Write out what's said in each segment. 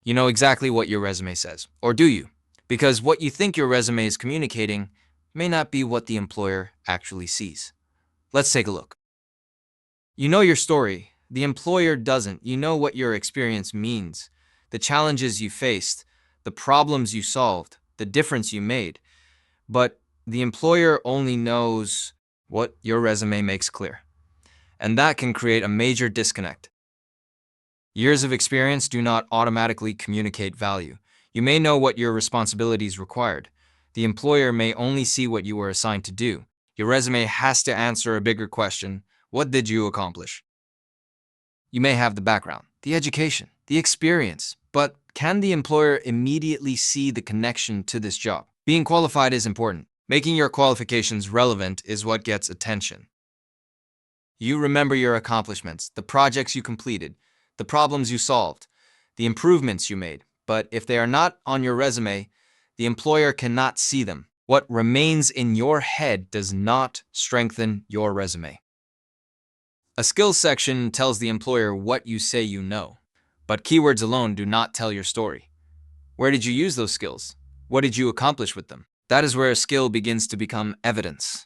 You know exactly what your resume says, or do you? Because what you think your resume is communicating may not be what the employer actually sees. Let's take a look. You know your story. The employer doesn't. You know what your experience means, the challenges you faced, the problems you solved, the difference you made. But the employer only knows what your resume makes clear. And that can create a major disconnect. Years of experience do not automatically communicate value. You may know what your responsibilities required. The employer may only see what you were assigned to do. Your resume has to answer a bigger question. What did you accomplish? You may have the background, the education, the experience, but can the employer immediately see the connection to this job? Being qualified is important. Making your qualifications relevant is what gets attention. You remember your accomplishments, the projects you completed, the problems you solved, the improvements you made. But if they are not on your resume, the employer cannot see them. What remains in your head does not strengthen your resume. A skills section tells the employer what you say you know, but keywords alone do not tell your story. Where did you use those skills? What did you accomplish with them? That is where a skill begins to become evidence.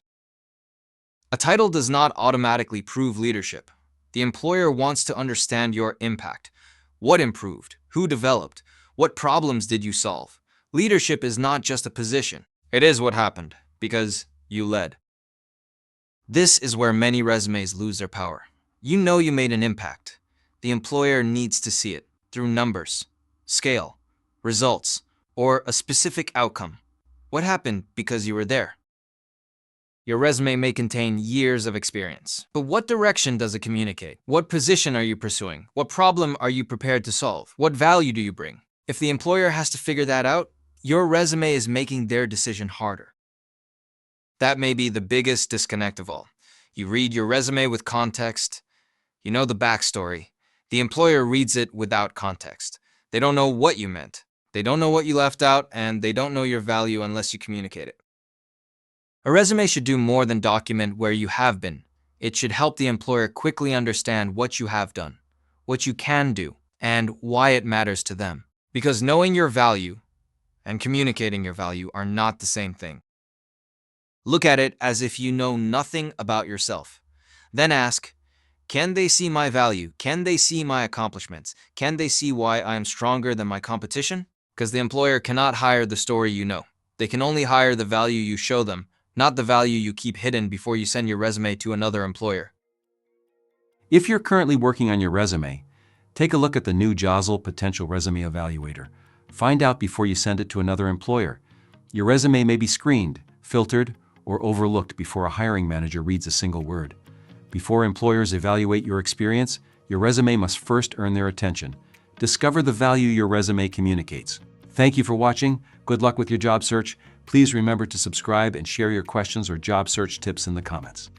A title does not automatically prove leadership. The employer wants to understand your impact. What improved? Who developed? What problems did you solve? Leadership is not just a position. It is what happened, because you led. This is where many resumes lose their power. You know you made an impact. The employer needs to see it through numbers, scale, results, or a specific outcome. What happened because you were there? Your resume may contain years of experience, but what direction does it communicate? What position are you pursuing? What problem are you prepared to solve? What value do you bring? If the employer has to figure that out, your resume is making their decision harder. That may be the biggest disconnect of all. You read your resume with context. You know the backstory. The employer reads it without context. They don't know what you meant. They don't know what you left out, and they don't know your value unless you communicate it. A resume should do more than document where you have been. It should help the employer quickly understand what you have done, what you can do, and why it matters to them. Because knowing your value and communicating your value are not the same thing. Look at it as if you know nothing about yourself. Then ask, can they see my value? Can they see my accomplishments? Can they see why I am stronger than my competition? Because the employer cannot hire the story you know. They can only hire the value you show them, not the value you keep hidden before you send your resume to another employer. If you're currently working on your resume, take a look at the new Jaazle Potential Resume Evaluator. Find out before you send it to another employer. Your resume may be screened, filtered, or overlooked before a hiring manager reads a single word. Before employers evaluate your experience, your resume must first earn their attention. Discover the value your resume communicates. Thank you for watching. Good luck with your job search. Please remember to subscribe and share your questions or job search tips in the comments.